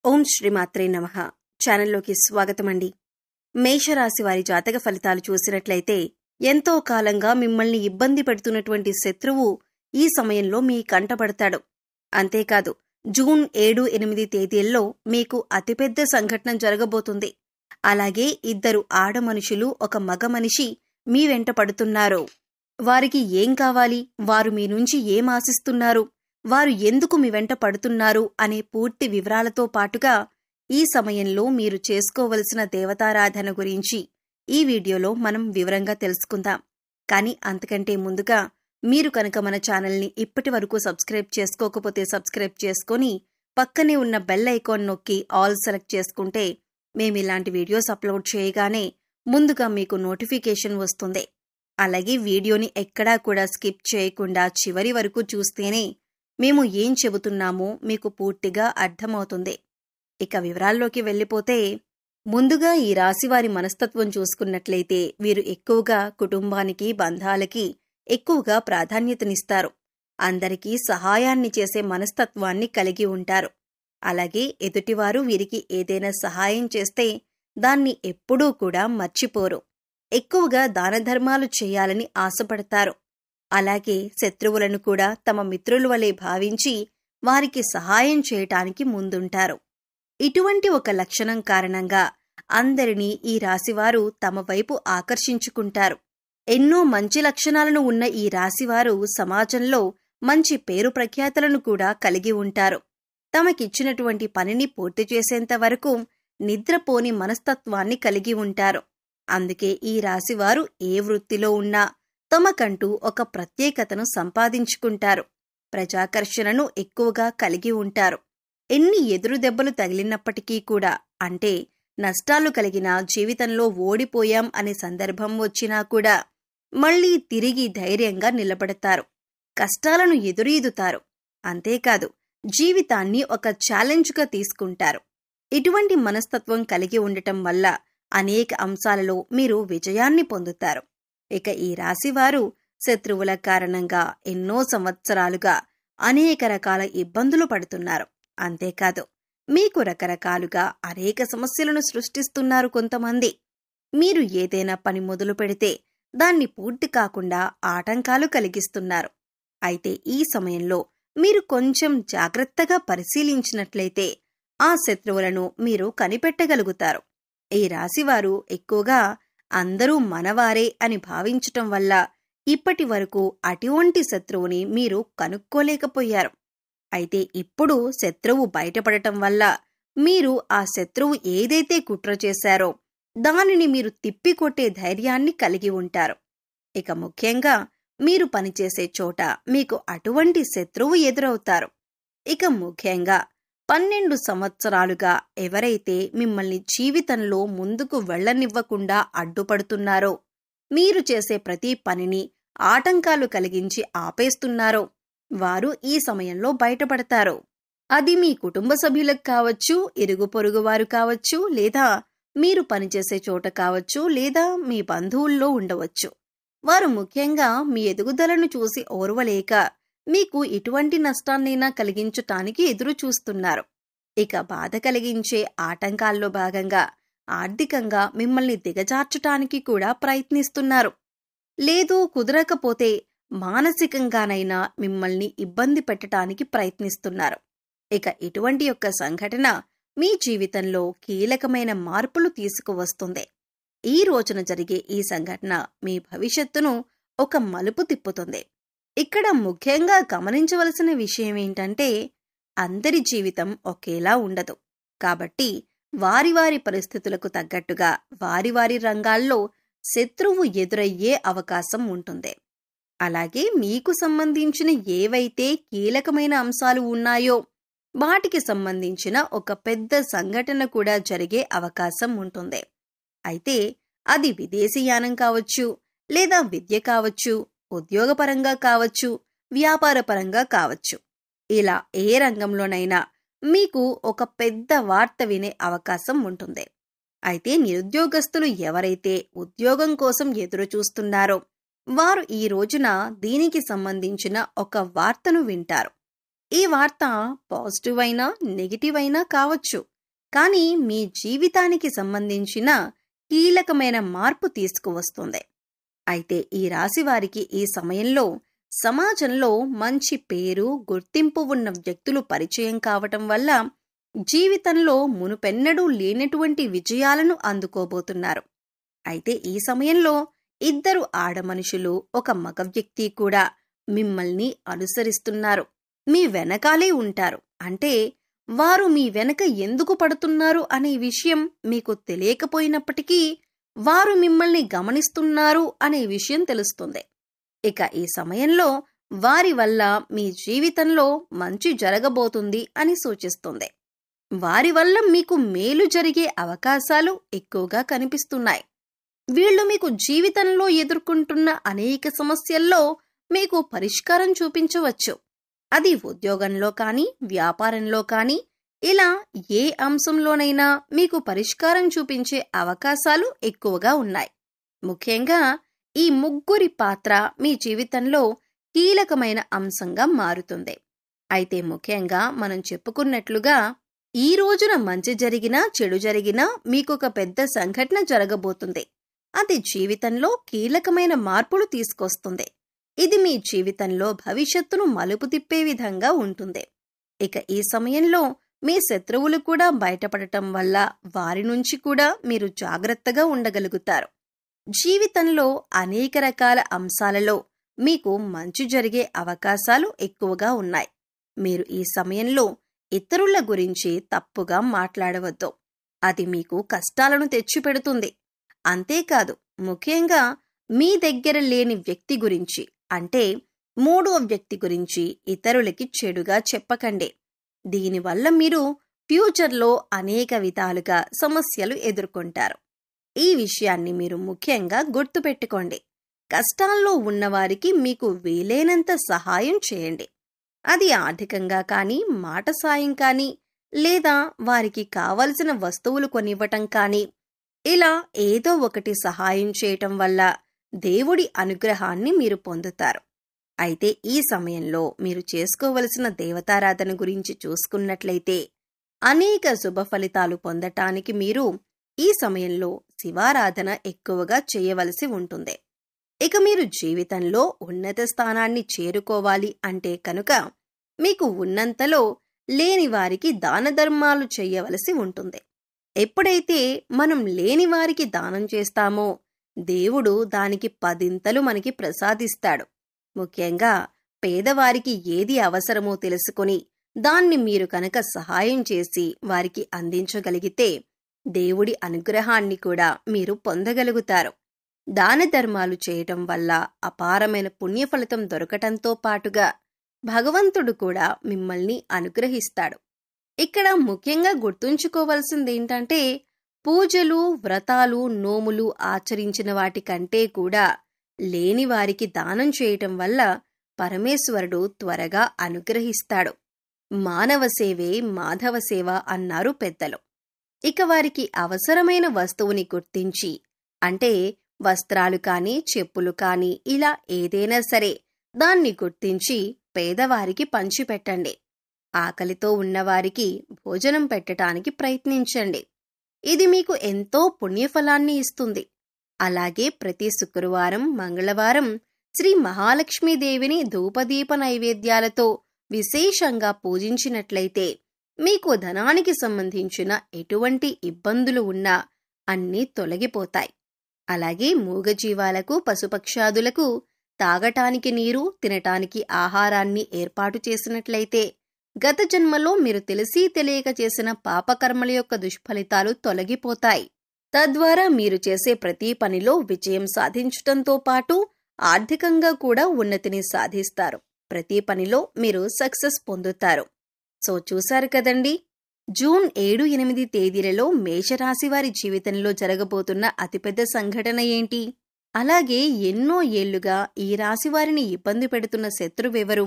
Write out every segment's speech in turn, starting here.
ఓం శ్రీమాత్రే నమః. ఛానల్లోకి స్వాగతమండి. మేషరాశి వారి జాతక ఫలితాలు చూసినట్లయితే ఎంతో కాలంగా మిమ్మల్ని ఇబ్బంది పెడుతున్నటువంటి శత్రువు ఈ సమయంలో మీ కంటపడతాడు. అంతేకాదు జూన్ 7, 8 తేదీల్లో మీకు అతిపెద్ద సంఘటన జరగబోతుంది. అలాగే ఇద్దరు ఆడ మనుషులు, ఒక మగ మనిషి మీ వెంట పడుతున్నారు. వారికి ఏం కావాలి, వారు మీ నుంచి ఏం ఆశిస్తున్నారు, వారు ఎందుకు మీ వెంట పడుతున్నారు అనే పూర్తి వివరాలతో పాటుగా ఈ సమయంలో మీరు చేసుకోవలసిన దేవతారాధన గురించి ఈ వీడియోలో మనం వివరంగా తెలుసుకుందాం. కానీ అంతకంటే ముందుగా మీరు కనుక మన ఛానల్ని ఇప్పటి వరకు సబ్స్క్రైబ్ చేసుకోకపోతే సబ్స్క్రైబ్ చేసుకొని పక్కనే ఉన్న బెల్ ఐకాన్ నొక్కి ఆల్ సెలెక్ట్ చేసుకుంటే మేమిలాంటి వీడియోస్ అప్లోడ్ చేయగానే ముందుగా మీకు నోటిఫికేషన్ వస్తుంది. అలాగే వీడియోని ఎక్కడా కూడా స్కిప్ చేయకుండా చివరి వరకు చూస్తేనే మేము ఏం చెబుతున్నామో మీకు పూర్తిగా అర్థమవుతుంది. ఇక వివరాల్లోకి వెళ్ళిపోతే ముందుగా ఈ రాశివారి మనస్తత్వం చూసుకున్నట్లయితే వీరు ఎక్కువగా కుటుంబానికి, బంధాలకి ఎక్కువగా ప్రాధాన్యతనిస్తారు. అందరికీ సహాయాన్ని చేసే మనస్తత్వాన్ని కలిగి ఉంటారు. అలాగే ఎదుటివారు వీరికి ఏదైనా సహాయం చేస్తే దాన్ని ఎప్పుడూ కూడా మర్చిపోరు. ఎక్కువగా దానధర్మాలు చేయాలని ఆశపడతారు. అలాగే శత్రువులను కూడా తమ మిత్రుల వలె భావించి వారికి సహాయం చేయటానికి ముందుంటారు. ఇటువంటి ఒక లక్షణం కారణంగా అందరినీ ఈ రాశివారు తమ వైపు ఆకర్షించుకుంటారు. ఎన్నో మంచి లక్షణాలను ఉన్న ఈ రాశివారు సమాజంలో మంచి పేరు ప్రఖ్యాతులను కూడా కలిగి ఉంటారు. తమకిచ్చినటువంటి పనిని పూర్తి చేసేంత వరకు నిద్రపోని మనస్తత్వాన్ని కలిగి ఉంటారు. అందుకే ఈ రాశివారు ఏ వృత్తిలో ఉన్నా తమకంటూ ఒక ప్రత్యేకతను సంపాదించుకుంటారు. ప్రజాకర్షణను ఎక్కువగా కలిగి ఉంటారు. ఎన్ని ఎదురు దెబ్బలు తగిలినప్పటికీ కూడా, అంటే నష్టాలు కలిగిన జీవితంలో ఓడిపోయాం అనే సందర్భం వచ్చినా కూడా మళ్లీ తిరిగి ధైర్యంగా నిలబడతారు. కష్టాలను ఎదురీదుతారు. అంతేకాదు జీవితాన్ని ఒక ఛాలెంజ్గా తీసుకుంటారు. ఇటువంటి మనస్తత్వం కలిగి ఉండటం వల్ల అనేక అంశాలలో మీరు విజయాన్ని పొందుతారు. ఇక ఈ రాశివారు శత్రువుల కారణంగా ఎన్నో సంవత్సరాలుగా అనేక రకాల ఇబ్బందులు పడుతున్నారు. అంతేకాదు మీకు రకరకాలుగా అనేక సమస్యలను సృష్టిస్తున్నారు కొంతమంది. మీరు ఏదైనా పని మొదలు పెడితే దాన్ని పూర్తి కాకుండా ఆటంకాలు కలిగిస్తున్నారు. అయితే ఈ సమయంలో మీరు కొంచెం జాగ్రత్తగా పరిశీలించినట్లయితే ఆ శత్రువులను మీరు కనిపెట్టగలుగుతారు. ఈ రాశివారు ఎక్కువగా అందరూ మనవారే అని భావించటం వల్ల ఇప్పటి వరకు అటువంటి శత్రువుని మీరు కనుక్కోలేకపోయారు. అయితే ఇప్పుడు శత్రువు బయటపడటం వల్ల మీరు ఆ శత్రువు ఏదైతే కుట్ర చేశారో దానిని మీరు తిప్పికొట్టే ధైర్యాన్ని కలిగి ఉంటారు. ఇక ముఖ్యంగా మీరు పనిచేసే చోట మీకు అటువంటి శత్రువు ఎదురవుతారు. ఇక ముఖ్యంగా 12 సంవత్సరాలుగా ఎవరైతే మిమ్మల్ని జీవితంలో ముందుకు వెళ్లనివ్వకుండా అడ్డుపడుతున్నారో, మీరు చేసే ప్రతి పనిని ఆటంకాలు కలిగించి ఆపేస్తున్నారో వారు ఈ సమయంలో బయటపడతారు. అది మీ కుటుంబ సభ్యులకు కావచ్చు, ఇరుగు పొరుగు వారు కావచ్చు, లేదా మీరు పనిచేసే చోట కావచ్చు, లేదా మీ బంధువుల్లో ఉండవచ్చు. వారు ముఖ్యంగా మీ ఎదుగుదలను చూసి ఓర్వలేక మీకు ఇటువంటి నష్టాన్నైనా కలిగించటానికి ఎదురు చూస్తున్నారు. ఇక బాధ కలిగించే ఆటంకాల్లో భాగంగా ఆర్థికంగా మిమ్మల్ని దిగజార్చటానికి కూడా ప్రయత్నిస్తున్నారు. లేదు కుదరకపోతే మానసికంగానైనా మిమ్మల్ని ఇబ్బంది పెట్టటానికి ప్రయత్నిస్తున్నారు. ఇక ఇటువంటి యొక్క సంఘటన మీ జీవితంలో కీలకమైన మార్పులు తీసుకువస్తుంది. ఈ రోజున జరిగే ఈ సంఘటన మీ భవిష్యత్తును ఒక మలుపు తిప్పుతుంది. ఇక్కడ ముఖ్యంగా గమనించవలసిన విషయం ఏంటంటే అందరి జీవితం ఒకేలా ఉండదు. కాబట్టి వారి వారి పరిస్థితులకు తగ్గట్టుగా వారి వారి రంగాల్లో శత్రువు ఎదురయ్యే అవకాశం ఉంటుంది. అలాగే మీకు సంబంధించిన ఏవైతే కీలకమైన అంశాలు ఉన్నాయో వాటికి సంబంధించిన ఒక పెద్ద సంఘటన కూడా జరిగే అవకాశం ఉంటుంది. అయితే అది విదేశీయానం కావచ్చు, లేదా విద్య కావచ్చు, ఉద్యోగపరంగా కావచ్చు, వ్యాపారపరంగా కావచ్చు. ఇలా ఏ రంగంలోనైనా మీకు ఒక పెద్ద వార్త వినే అవకాశం ఉంటుంది. అయితే నిరుద్యోగస్తులు ఎవరైతే ఉద్యోగం కోసం ఎదురు చూస్తున్నారో వారు ఈ రోజున దీనికి సంబంధించిన ఒక వార్తను వింటారు. ఈ వార్త పాజిటివ్ అయినా నెగిటివ్ అయినా కావచ్చు. కానీ మీ జీవితానికి సంబంధించిన కీలకమైన మార్పు తీసుకువస్తుంది. అయితే ఈ రాశివారికి ఈ సమయంలో సమాజంలో మంచి పేరు, గుర్తింపు ఉన్న వ్యక్తులు పరిచయం కావటం వల్ల జీవితంలో మునుపెన్నడూ లేనటువంటి విజయాలను అందుకోబోతున్నారు. అయితే ఈ సమయంలో 2 ఆడమనుషులు, ఒక మగ వ్యక్తి కూడా మిమ్మల్ని అనుసరిస్తున్నారు, మీ వెనకాలే ఉంటారు. అంటే వారు మీ వెనక ఎందుకు పడుతున్నారు అనే విషయం మీకు తెలియకపోయినప్పటికీ వారు మిమ్మల్ని గమనిస్తున్నారు అనే విషయం తెలుస్తుంది. ఇక ఈ సమయంలో వారి వల్ల మీ జీవితంలో మంచి జరగబోతుంది అని సూచిస్తుంది. వారి వల్ల మీకు మేలు జరిగే అవకాశాలు ఎక్కువగా కనిపిస్తున్నాయి. వీళ్ళు మీకు జీవితంలో ఎదుర్కొంటున్న అనేక సమస్యల్లో మీకు పరిష్కారం చూపించవచ్చు. అది ఉద్యోగంలో కానీ, వ్యాపారంలో కానీ, ఇలా ఏ అంశంలోనైనా మీకు పరిష్కారం చూపించే అవకాశాలు ఎక్కువగా ఉన్నాయి. ముఖ్యంగా ఈ ముగ్గురి పాత్ర మీ జీవితంలో కీలకమైన అంశంగా మారుతుంది. అయితే ముఖ్యంగా మనం చెప్పుకున్నట్లుగా ఈ రోజున మంచి జరిగినా, చెడు జరిగినా మీకొక పెద్ద సంఘటన జరగబోతుంది. అది జీవితంలో కీలకమైన మార్పులు తీసుకొస్తుంది. ఇది మీ జీవితంలో భవిష్యత్తును మలుపు తిప్పే విధంగా ఉంటుంది. ఇక ఈ సమయంలో మీ శత్రువులు కూడా బయటపడటం వల్ల వారి నుంచి కూడా మీరు జాగ్రత్తగా ఉండగలుగుతారు. జీవితంలో అనేక రకాల అంశాలలో మీకు మంచి జరిగే అవకాశాలు ఎక్కువగా ఉన్నాయి. మీరు ఈ సమయంలో ఇతరుల గురించి తప్పుగా మాట్లాడవద్దు. అది మీకు కష్టాలను తెచ్చిపెడుతుంది. అంతేకాదు, ముఖ్యంగా మీ దగ్గర లేని వ్యక్తి గురించి, అంటే 3వ వ్యక్తి గురించి ఇతరులకి చెడుగా చెప్పకండి. దీనివల్ల మీరు ఫ్యూచర్లో అనేక విధాలుగా సమస్యలు ఎదుర్కొంటారు. ఈ విషయాన్ని మీరు ముఖ్యంగా గుర్తుపెట్టుకోండి. కష్టాల్లో ఉన్నవారికి మీకు వీలైనంత సహాయం చేయండి. అది ఆర్థికంగా కానీ, మాట సాయం కానీ, లేదా వారికి కావలసిన వస్తువులు కొనివ్వటం కానీ, ఇలా ఏదో ఒకటి సహాయం చేయటం వల్ల దేవుడి అనుగ్రహాన్ని మీరు పొందుతారు. అయితే ఈ సమయంలో మీరు చేసుకోవలసిన దేవతారాధన గురించి చూసుకున్నట్లయితే అనేక శుభ ఫలితాలు పొందటానికి మీరు ఈ సమయంలో శివారాధన ఎక్కువగా చేయవలసి ఉంటుంది. ఇక మీరు జీవితంలో ఉన్నత స్థానాన్ని చేరుకోవాలి అంటే కనుక మీకు ఉన్నంతలో లేని వారికి దాన ధర్మాలు చేయవలసి ఉంటుంది. ఎప్పుడైతే మనం లేని వారికి దానం చేస్తామో దేవుడు దానికి 10 మనకి ప్రసాదిస్తాడు. ముఖ్యంగా పేదవారికి ఏది అవసరమో తెలుసుకుని దాన్ని మీరు కనుక సహాయం చేసి వారికి అందించగలిగితే దేవుడి అనుగ్రహాన్ని కూడా మీరు పొందగలుగుతారు. దాన ధర్మాలు చేయటం వల్ల అపారమైన పుణ్యఫలితం దొరకటంతో పాటుగా భగవంతుడు కూడా మిమ్మల్ని అనుగ్రహిస్తాడు. ఇక్కడ ముఖ్యంగా గుర్తుంచుకోవలసిందేంటంటే పూజలు, వ్రతాలు, నోములు ఆచరించిన వాటికంటే కూడా లేని వారికి దానం చేయటం వల్ల పరమేశ్వరుడు త్వరగా అనుగ్రహిస్తాడు. మానవ సేవే మాధవ సేవ అన్నారు పెద్దలు. ఇక వారికి అవసరమైన వస్తువుని గుర్తించి, అంటే వస్త్రాలు కానీ, చెప్పులు కానీ, ఇలా ఏదైనా సరే దాన్ని గుర్తించి పేదవారికి పంచిపెట్టండి. ఆకలితో ఉన్నవారికి భోజనం పెట్టటానికి ప్రయత్నించండి. ఇది మీకు ఎంతో పుణ్యఫలాన్ని ఇస్తుంది. అలాగే ప్రతి శుక్రవారం, మంగళవారం శ్రీ మహాలక్ష్మీదేవిని ధూపదీప నైవేద్యాలతో విశేషంగా పూజించినట్లయితే మీకు ధనానికి సంబంధించిన ఎటువంటి ఇబ్బందులు ఉన్నా అన్నీ తొలగిపోతాయి. అలాగే మూగజీవాలకు, పశుపక్షాదులకు తాగటానికి నీరు, తినటానికి ఆహారాన్ని ఏర్పాటు చేసినట్లయితే గత జన్మలో మీరు తెలిసి తెలియక చేసిన పాపకర్మల యొక్క దుష్ఫలితాలు తొలగిపోతాయి. తద్వారా మీరు చేసే ప్రతి పనిలో విజయం సాధించటంతో పాటు ఆర్థికంగా కూడా ఉన్నతిని సాధిస్తారు. ప్రతి పనిలో మీరు సక్సెస్ పొందుతారు. సో చూశారు కదండి, జూన్ 7, 8 తేదీలలో మేషరాశి వారి జీవితంలో జరగబోతున్న అతిపెద్ద సంఘటన ఏంటి? అలాగే ఎన్నో ఏళ్లుగా ఈ రాశి వారిని ఇబ్బంది పెడుతున్న శత్రువెవరు?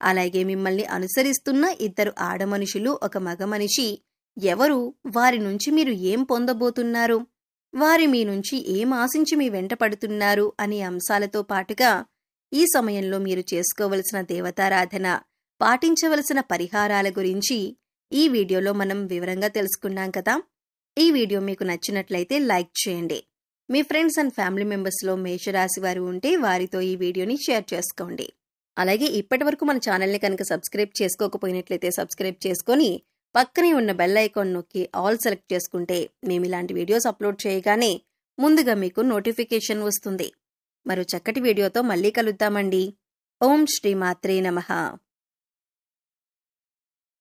అలాగే మిమ్మల్ని అనుసరిస్తున్న 2 ఆడమనుషులు, ఒక మగ మనిషి ఎవరు? వారి నుంచి మీరు ఏం పొందబోతున్నారు? వారి మీ నుంచి ఏం ఆశించి మీ వెంట పడుతున్నారు అనే అంశాలతో పాటుగా ఈ సమయంలో మీరు చేసుకోవలసిన దేవతారాధన, పాటించవలసిన పరిహారాల గురించి ఈ వీడియోలో మనం వివరంగా తెలుసుకున్నాం కదా. ఈ వీడియో మీకు నచ్చినట్లయితే లైక్ చేయండి. మీ ఫ్రెండ్స్ అండ్ ఫ్యామిలీ మెంబర్స్లో మేషరాశి వారు ఉంటే వారితో ఈ వీడియోని షేర్ చేసుకోండి. అలాగే ఇప్పటివరకు మన ఛానల్ని కనుక సబ్స్క్రైబ్ చేసుకోకపోయినట్లయితే సబ్స్క్రైబ్ చేసుకొని పక్కనే ఉన్న బెల్ ఐకాన్ నొక్కి ఆల్ సెలెక్ట్ చేసుకుంటే మేము ఇలాంటి వీడియోస్ అప్లోడ్ చేయగానే ముందుగా మీకు నోటిఫికేషన్ వస్తుంది. మరో చక్కటి వీడియోతో మళ్ళీ కలుద్దామండి. ఓం శ్రీ మాత్రే నమః.